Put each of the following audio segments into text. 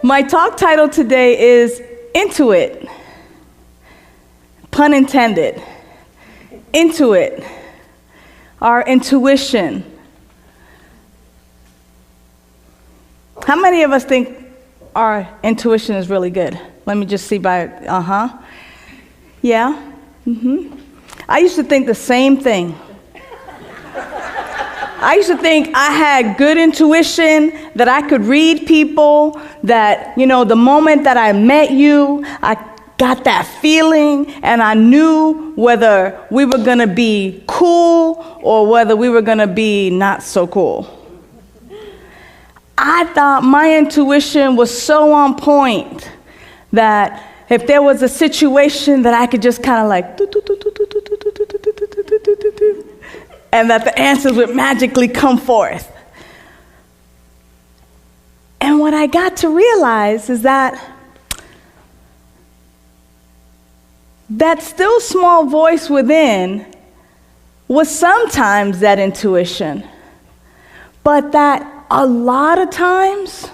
My talk title today is Intuit. Pun intended. Intuit. Our intuition. How many of us think our intuition is really good? Let me just see by, Yeah? I used to think the same thing. I used to think I had good intuition, that I could read people, that, the moment that I met you, I got that feeling, and I knew whether we were going to be cool or whether we were going to be not so cool. I thought my intuition was so on point that if there was a situation that I could just kind of like, and that the answers would magically come forth. And what I got to realize is that still small voice within was sometimes that intuition, but that a lot of times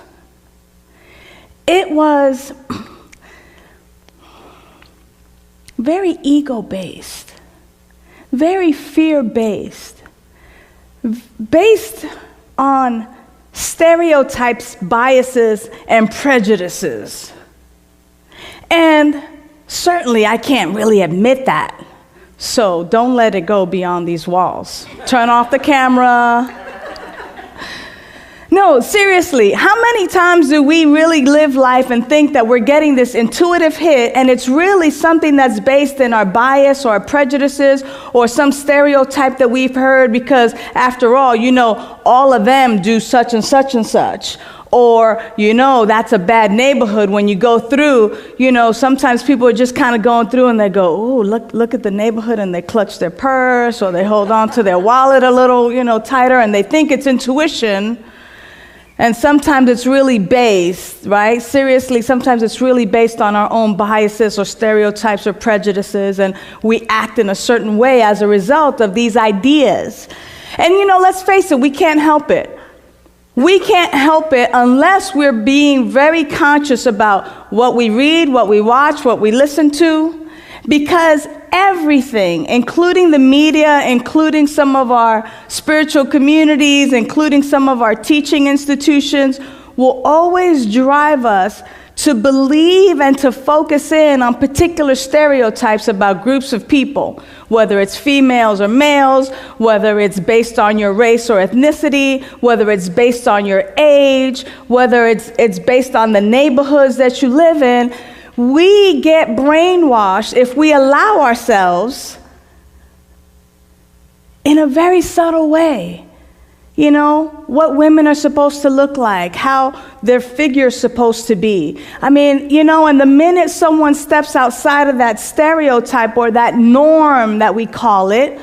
it was very ego-based, very fear-based, based on stereotypes, biases, and prejudices. And certainly I can't really admit that. So don't let it go beyond these walls. Turn off the camera. No, seriously, how many times do we really live life and think that we're getting this intuitive hit and it's really something that's based in our bias or our prejudices or some stereotype that we've heard because, after all, all of them do such and such and such. Or, that's a bad neighborhood when you go through, sometimes people are just kind of going through and they go, oh, look at the neighborhood, and they clutch their purse or they hold on to their wallet a little, tighter, and they think it's intuition. And sometimes it's really based, right? Seriously, sometimes it's really based on our own biases or stereotypes or prejudices, and we act in a certain way as a result of these ideas. And let's face it, we can't help it. We can't help it unless we're being very conscious about what we read, what we watch, what we listen to, because everything, including the media, including some of our spiritual communities, including some of our teaching institutions, will always drive us to believe and to focus in on particular stereotypes about groups of people, whether it's females or males, whether it's based on your race or ethnicity, whether it's based on your age, whether it's based on the neighborhoods that you live in. We get brainwashed if we allow ourselves in a very subtle way. What women are supposed to look like, how their figure's supposed to be. And the minute someone steps outside of that stereotype or that norm that we call it,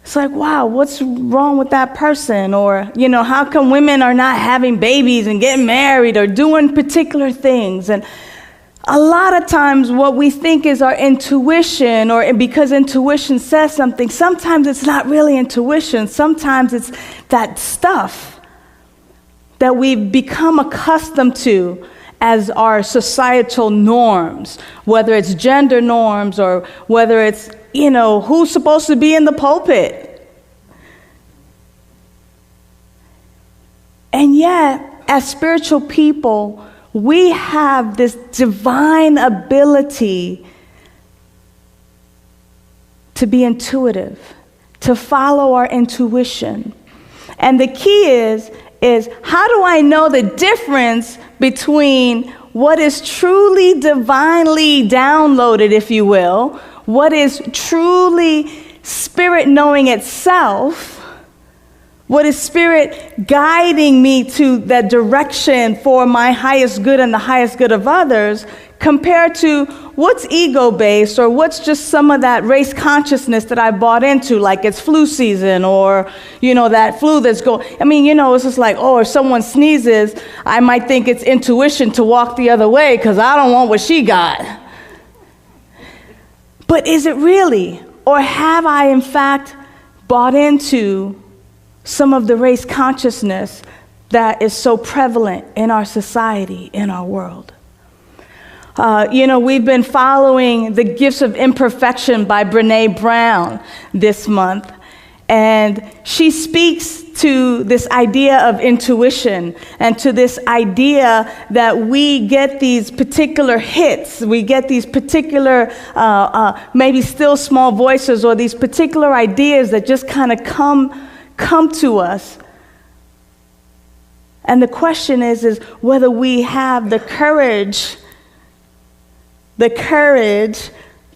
it's like, wow, what's wrong with that person? Or, how come women are not having babies and getting married or doing particular things? And a lot of times what we think is our intuition, or because intuition says something, sometimes it's not really intuition. Sometimes it's that stuff that we've become accustomed to as our societal norms, whether it's gender norms or whether it's, who's supposed to be in the pulpit. And yet, as spiritual people, we have this divine ability to be intuitive, to follow our intuition. And the key is how do I know the difference between what is truly divinely downloaded, if you will, what is truly spirit knowing itself, what is spirit guiding me to that direction for my highest good and the highest good of others, compared to what's ego-based or what's just some of that race consciousness that I bought into, like it's flu season or, that flu that's going. It's just like, if someone sneezes, I might think it's intuition to walk the other way because I don't want what she got. But is it really? Or have I, in fact, bought into some of the race consciousness that is so prevalent in our society, in our world. We've been following The Gifts of Imperfection by Brené Brown this month. And she speaks to this idea of intuition and to this idea that we get these particular hits, we get these particular maybe still small voices or these particular ideas that just kind of come to us. And the question is whether we have the courage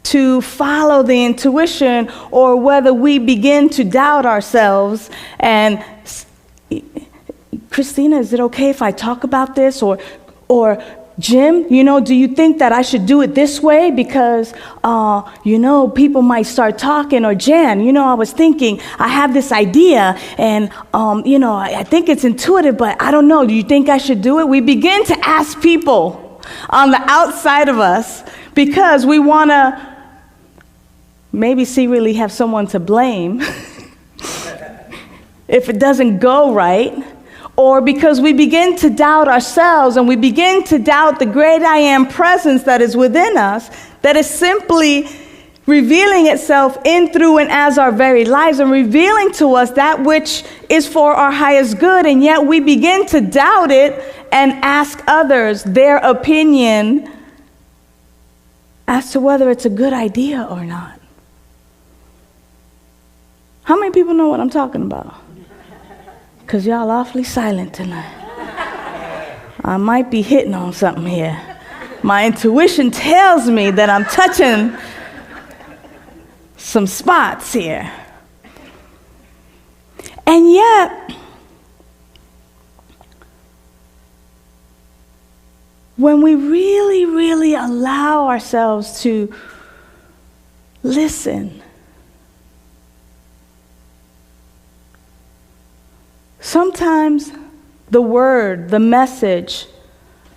to follow the intuition, or whether we begin to doubt ourselves and, Christina, is it okay if I talk about this? Or Jim, do you think that I should do it this way because, people might start talking? Or Jan, I was thinking, I have this idea and, I think it's intuitive, but I don't know. Do you think I should do it? We begin to ask people on the outside of us because we want to maybe secretly have someone to blame if it doesn't go right, or because we begin to doubt ourselves and we begin to doubt the great I am presence that is within us, that is simply revealing itself in, through, and as our very lives and revealing to us that which is for our highest good, and yet we begin to doubt it and ask others their opinion as to whether it's a good idea or not. How many people know what I'm talking about? Because y'all awfully silent tonight. I might be hitting on something here. My intuition tells me that I'm touching some spots here. And yet, when we really, really allow ourselves to listen, sometimes the word, the message,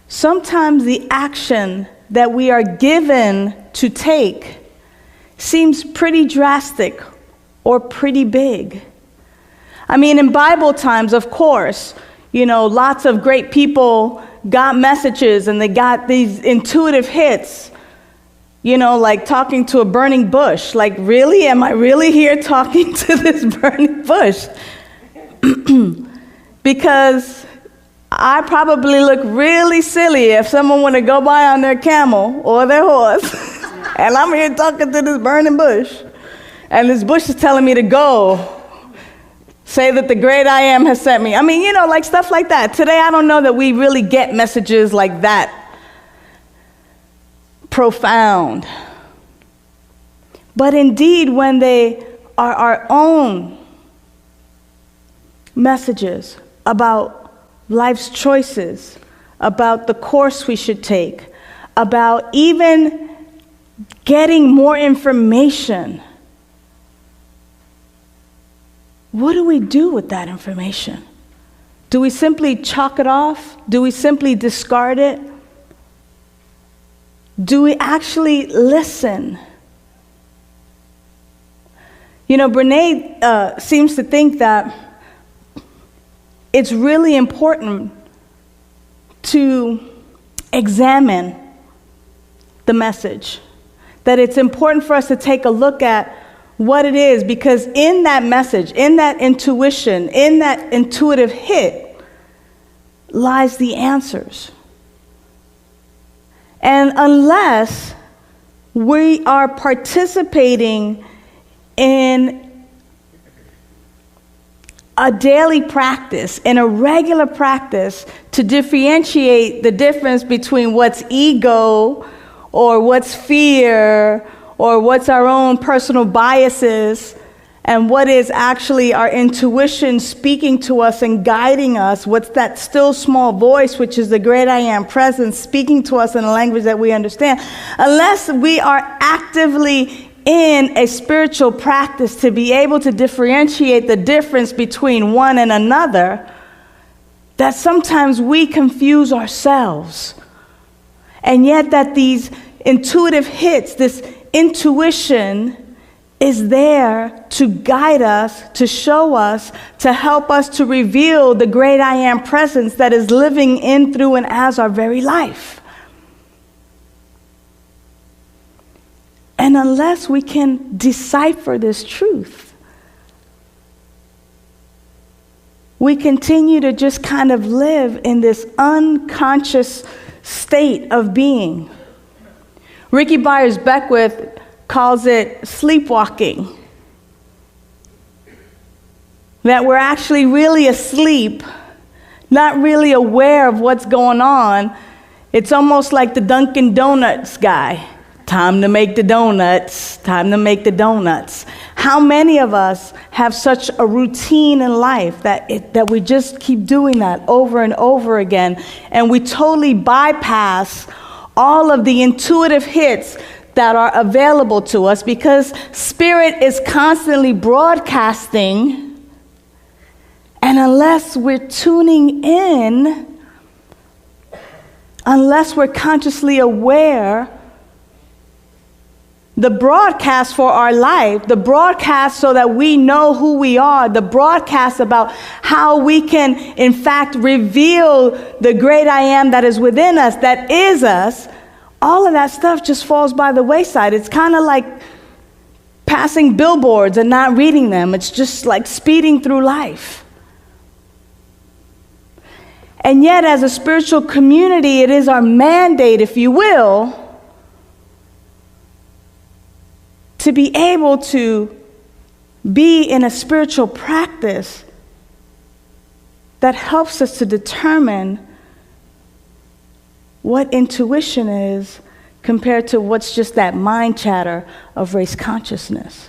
sometimes the action that we are given to take seems pretty drastic or pretty big. I mean, in Bible times, of course, lots of great people got messages and they got these intuitive hits, like talking to a burning bush. Like, really? Am I really here talking to this burning bush? Because I probably look really silly if someone were to go by on their camel or their horse and I'm here talking to this burning bush and this bush is telling me to go say that the great I am has sent me. I mean, like stuff like that. Today, I don't know that we really get messages like that profound. But indeed, when they are our own messages about life's choices, about the course we should take, about even getting more information, what do we do with that information? Do we simply chalk it off? Do we simply discard it? Do we actually listen? Brené seems to think that it's really important to examine the message, that it's important for us to take a look at what it is, because in that message, in that intuition, in that intuitive hit lies the answers. And unless we are participating in a daily practice, in a regular practice, to differentiate the difference between what's ego or what's fear or what's our own personal biases and what is actually our intuition speaking to us and guiding us, what's that still small voice, which is the great I am presence speaking to us in a language that we understand, unless we are actively in a spiritual practice to be able to differentiate the difference between one and another, that sometimes we confuse ourselves. And yet that these intuitive hits, this intuition, is there to guide us, to show us, to help us to reveal the great I am presence that is living in, through, and as our very life. And unless we can decipher this truth, we continue to just kind of live in this unconscious state of being. Ricky Byers-Beckwith calls it sleepwalking. That we're actually really asleep, not really aware of what's going on. It's almost like the Dunkin' Donuts guy. Time to make the donuts, time to make the donuts. How many of us have such a routine in life that we just keep doing that over and over again, and we totally bypass all of the intuitive hits that are available to us, because Spirit is constantly broadcasting, and unless we're tuning in, unless we're consciously aware, the broadcast for our life, the broadcast so that we know who we are, the broadcast about how we can, in fact, reveal the great I am that is within us, that is us, all of that stuff just falls by the wayside. It's kind of like passing billboards and not reading them. It's just like speeding through life. And yet, as a spiritual community, it is our mandate, if you will, to be able to be in a spiritual practice that helps us to determine what intuition is compared to what's just that mind chatter of race consciousness.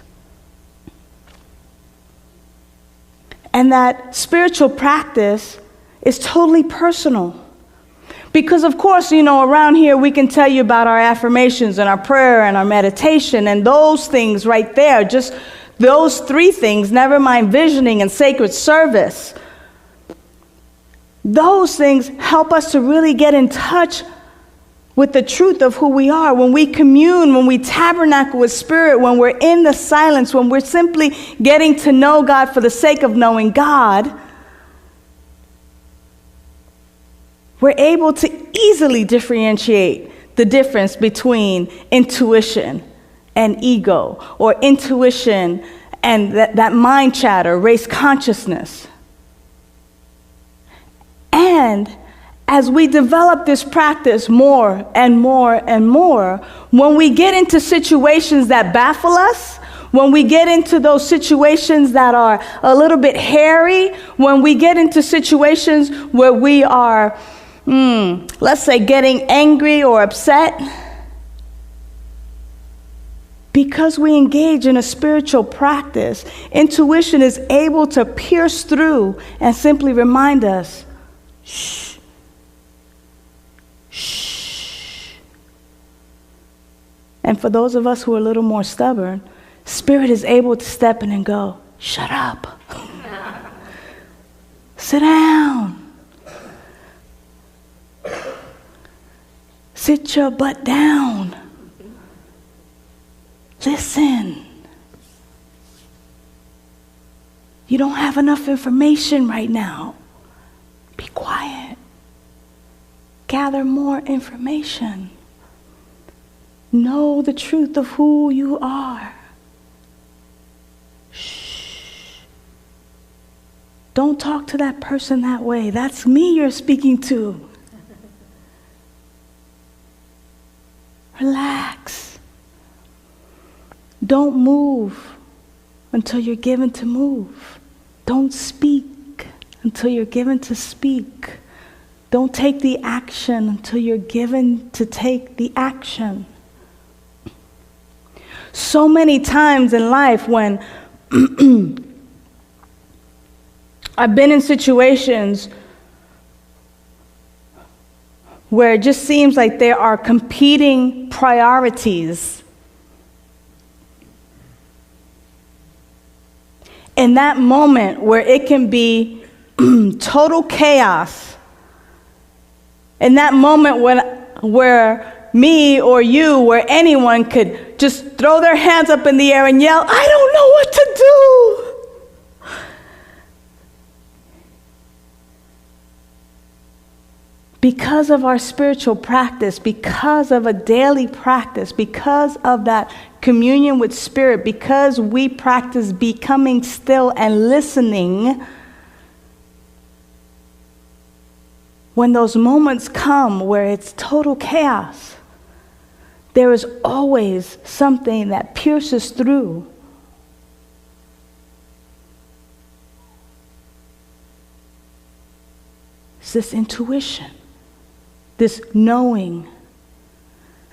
And that spiritual practice is totally personal. Because, of course, around here we can tell you about our affirmations and our prayer and our meditation and those things right there, just those three things, never mind visioning and sacred service. Those things help us to really get in touch with the truth of who we are. When we commune, when we tabernacle with Spirit, when we're in the silence, when we're simply getting to know God for the sake of knowing God, we're able to easily differentiate the difference between intuition and ego, or intuition and that mind chatter, race consciousness. And as we develop this practice more and more and more, when we get into situations that baffle us, when we get into those situations that are a little bit hairy, when we get into situations where we are let's say getting angry or upset, because we engage in a spiritual practice, intuition is able to pierce through and simply remind us, shh, shh. And for those of us who are a little more stubborn, Spirit is able to step in and go, shut up. Sit down. Sit your butt down. Listen. You don't have enough information right now. Be quiet. Gather more information. Know the truth of who you are. Shh. Don't talk to that person that way. That's me you're speaking to. Relax. Don't move until you're given to move. Don't speak until you're given to speak. Don't take the action until you're given to take the action. So many times in life when I've been in situations where it just seems like there are competing priorities. In that moment where it can be total chaos, in that moment where me or you where anyone could just throw their hands up in the air and yell, I don't know what to do. Because of our spiritual practice, because of a daily practice, because of that communion with Spirit, because we practice becoming still and listening, when those moments come where it's total chaos, there is always something that pierces through. It's this intuition. This knowing.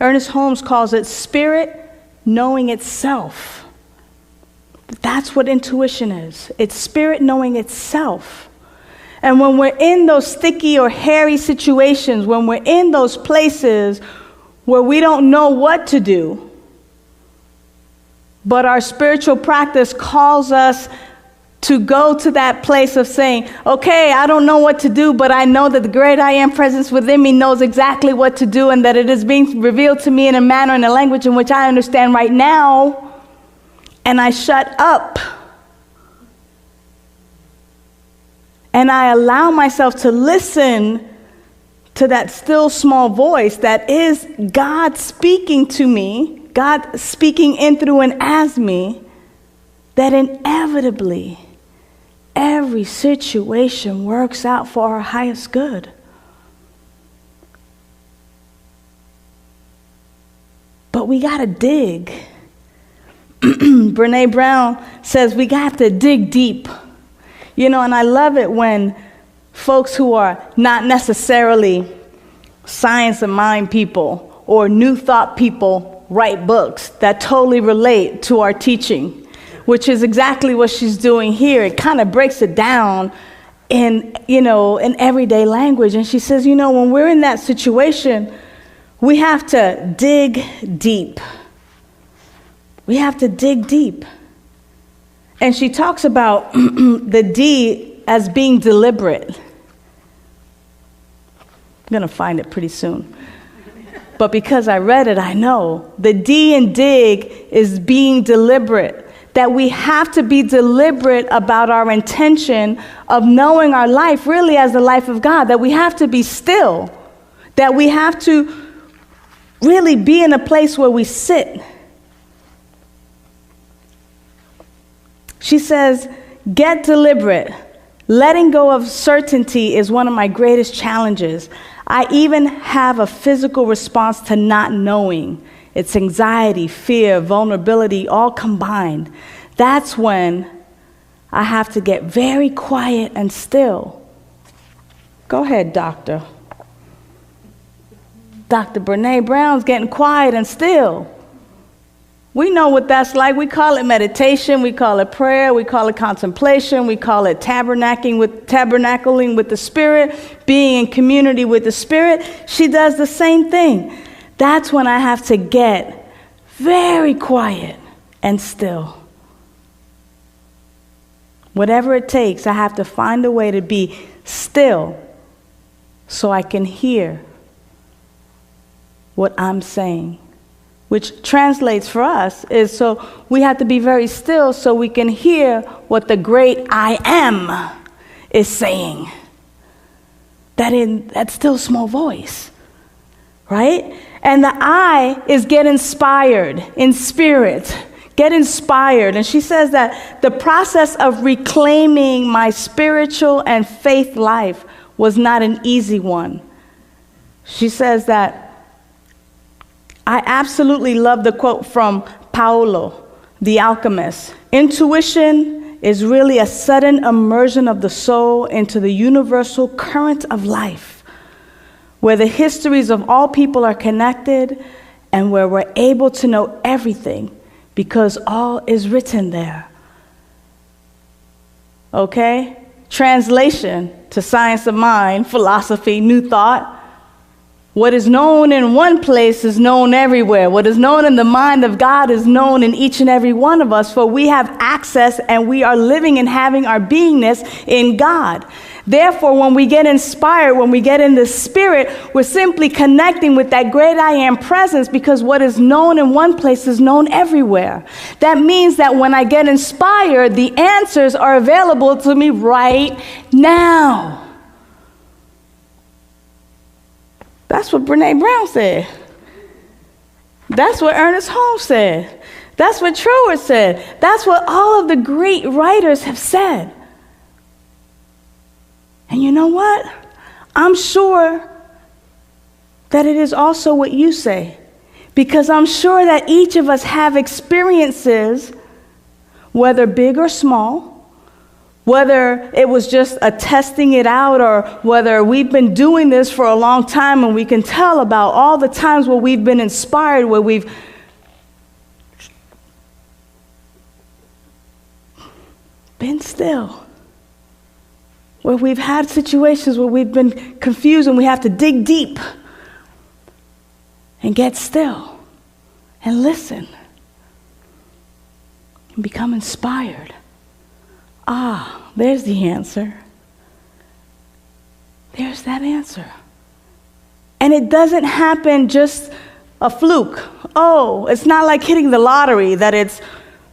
Ernest Holmes calls it spirit knowing itself. That's what intuition is. It's spirit knowing itself. And when we're in those sticky or hairy situations, when we're in those places where we don't know what to do, but our spiritual practice calls us to go to that place of saying, okay, I don't know what to do, but I know that the great I am presence within me knows exactly what to do, and that it is being revealed to me in a manner and a language in which I understand right now, and I shut up. And I allow myself to listen to that still small voice that is God speaking to me, God speaking in, through, and as me, that inevitably every situation works out for our highest good. But we got to dig. Brene Brown says we got to dig deep. You know, and I love it when folks who are not necessarily science of mind people or new thought people write books that totally relate to our teaching, which is exactly what she's doing here. It kind of breaks it down in everyday language. And she says, when we're in that situation, we have to dig deep. We have to dig deep. And she talks about the D as being deliberate. I'm going to find it pretty soon. But because I read it, I know. The D in dig is being deliberate. That we have to be deliberate about our intention of knowing our life really as the life of God. That we have to be still. That we have to really be in a place where we sit. She says, get deliberate. Letting go of certainty is one of my greatest challenges. I even have a physical response to not knowing. It's anxiety, fear, vulnerability, all combined. That's when I have to get very quiet and still. Go ahead, Doctor. Dr. Brene Brown's getting quiet and still. We know what that's like. We call it meditation. We call it prayer. We call it contemplation. We call it tabernacling with the Spirit, being in community with the Spirit. She does the same thing. That's when I have to get very quiet and still. Whatever it takes, I have to find a way to be still so I can hear what I'm saying. Which translates for us is so we have to be very still so we can hear what the great I am is saying. That in that still small voice, right? And the I is get inspired in spirit. Get inspired. And she says that the process of reclaiming my spiritual and faith life was not an easy one. She says that I absolutely love the quote from Paolo, the alchemist. Intuition is really a sudden immersion of the soul into the universal current of life, where the histories of all people are connected and where we're able to know everything because all is written there. Okay? Translation to science of mind, philosophy, new thought. What is known in one place is known everywhere. What is known in the mind of God is known in each and every one of us, for we have access and we are living and having our beingness in God. Therefore, when we get inspired, when we get in the Spirit, we're simply connecting with that great I am presence, because what is known in one place is known everywhere. That means that when I get inspired, the answers are available to me right now. That's what Brene Brown said. That's what Ernest Holmes said. That's what Troward said. That's what all of the great writers have said. And you know what? I'm sure that it is also what you say, because I'm sure that each of us have experiences, whether big or small, whether it was just a testing it out, or whether we've been doing this for a long time and we can tell about all the times where we've been inspired, where we've been still, where we've had situations where we've been confused and we have to dig deep and get still and listen and become inspired. Ah, there's the answer. There's that answer. And it doesn't happen just a fluke. Oh, it's not like hitting the lottery, that it's,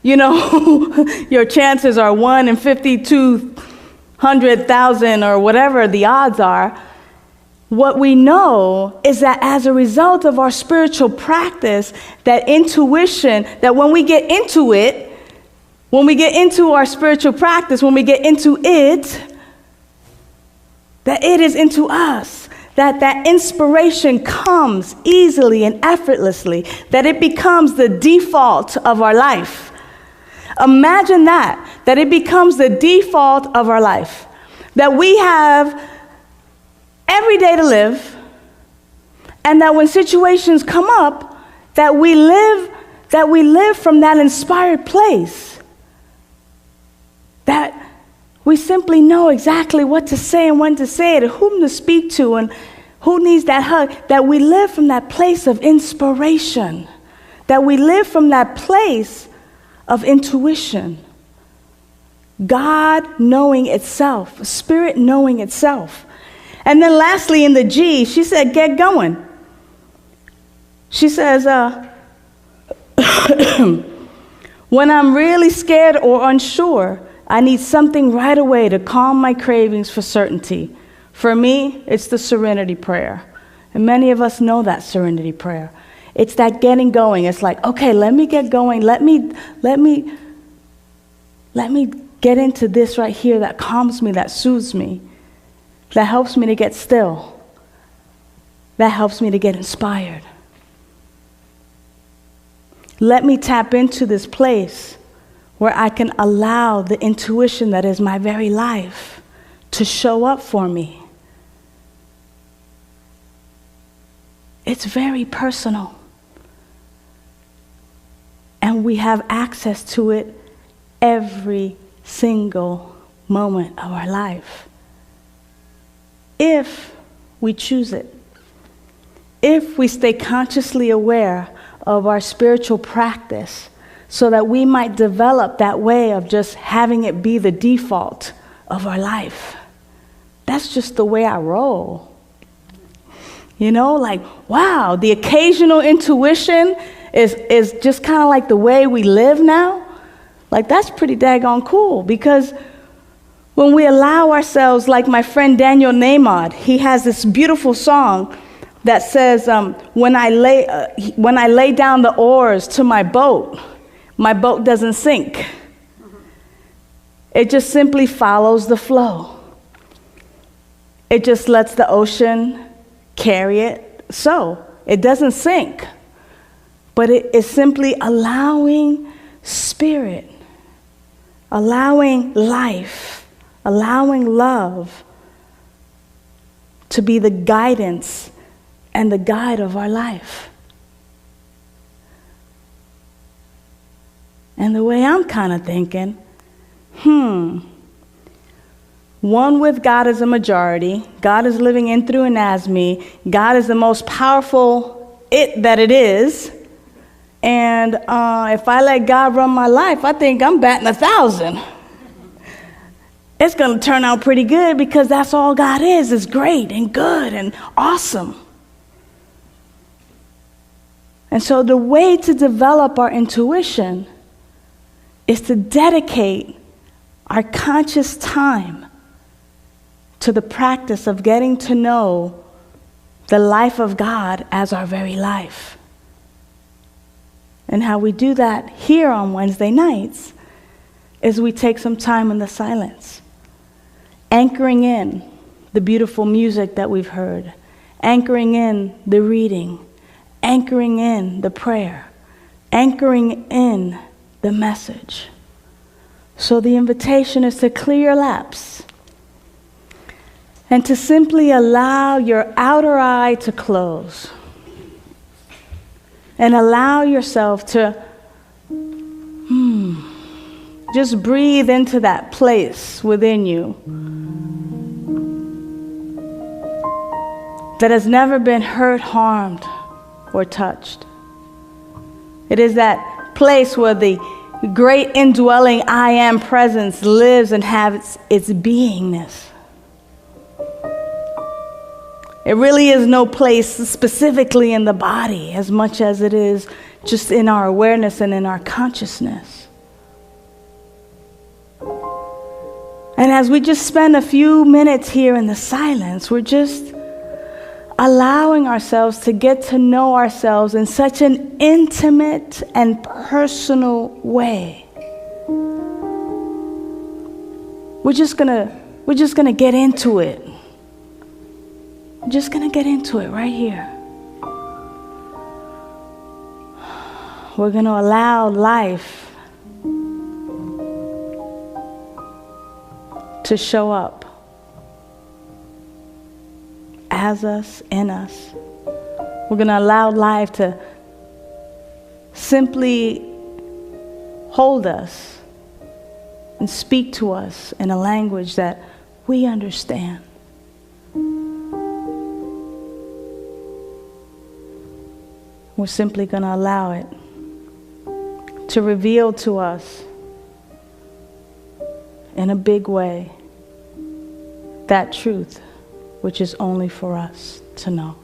your chances are 1 in 52,000 or whatever the odds are. What we know is that as a result of our spiritual practice, that intuition, that when we get into it, when we get into our spiritual practice, when we get into it, that it is into us, that inspiration comes easily and effortlessly, that it becomes the default of our life. Imagine that it becomes the default of our life, that we have every day to live, and that when situations come up, that we live from that inspired place. That we simply know exactly what to say and when to say it, and whom to speak to, and who needs that hug. That we live from that place of inspiration. That we live from that place of intuition. God knowing itself, Spirit knowing itself. And then lastly, in the G, she said, get going. She says, when I'm really scared or unsure, I need something right away to calm my cravings for certainty. For me, it's the serenity prayer. And many of us know that serenity prayer. It's that getting going. It's like, okay, let me get going. Let me get into this right here that calms me, that soothes me, that helps me to get still, that helps me to get inspired. Let me tap into this place where I can allow the intuition that is my very life to show up for me. It's very personal. And we have access to it every single moment of our life, if we choose it. If we stay consciously aware of our spiritual practice, so that we might develop that way of just having it be the default of our life. That's just the way I roll. Like, wow, the occasional intuition is just kind of like the way we live now. Like, that's pretty daggone cool, because when we allow ourselves, like my friend Daniel Nahmod, he has this beautiful song that says, when I lay down the oars to my boat doesn't sink. It just simply follows the flow. It just lets the ocean carry it. So it doesn't sink, but it is simply allowing spirit, allowing life, allowing love to be the guidance and the guide of our life. And the way I'm kind of thinking, one with God as a majority. God is living in, through, and as me. God is the most powerful it that it is. And if I let God run my life, I think I'm batting 1,000. It's going to turn out pretty good because that's all God is great and good and awesome. And so the way to develop our intuition is to dedicate our conscious time to the practice of getting to know the life of God as our very life. And how we do that here on Wednesday nights is we take some time in the silence, anchoring in the beautiful music that we've heard, anchoring in the reading, anchoring in the prayer, anchoring in the message. So the invitation is to clear your laps and to simply allow your outer eye to close and allow yourself to just breathe into that place within you that has never been hurt, harmed, or touched. It is that place where the great indwelling I am presence lives and has its beingness. It really is no place specifically in the body as much as it is just in our awareness and in our consciousness. And as we just spend a few minutes here in the silence, we're just allowing ourselves to get to know ourselves in such an intimate and personal way. We're just gonna get into it. I'm just going to get into it right here. We're going to allow life to show up as us, in us. We're going to allow life to simply hold us and speak to us in a language that we understand. We're simply going to allow it to reveal to us in a big way that truth which is only for us to know.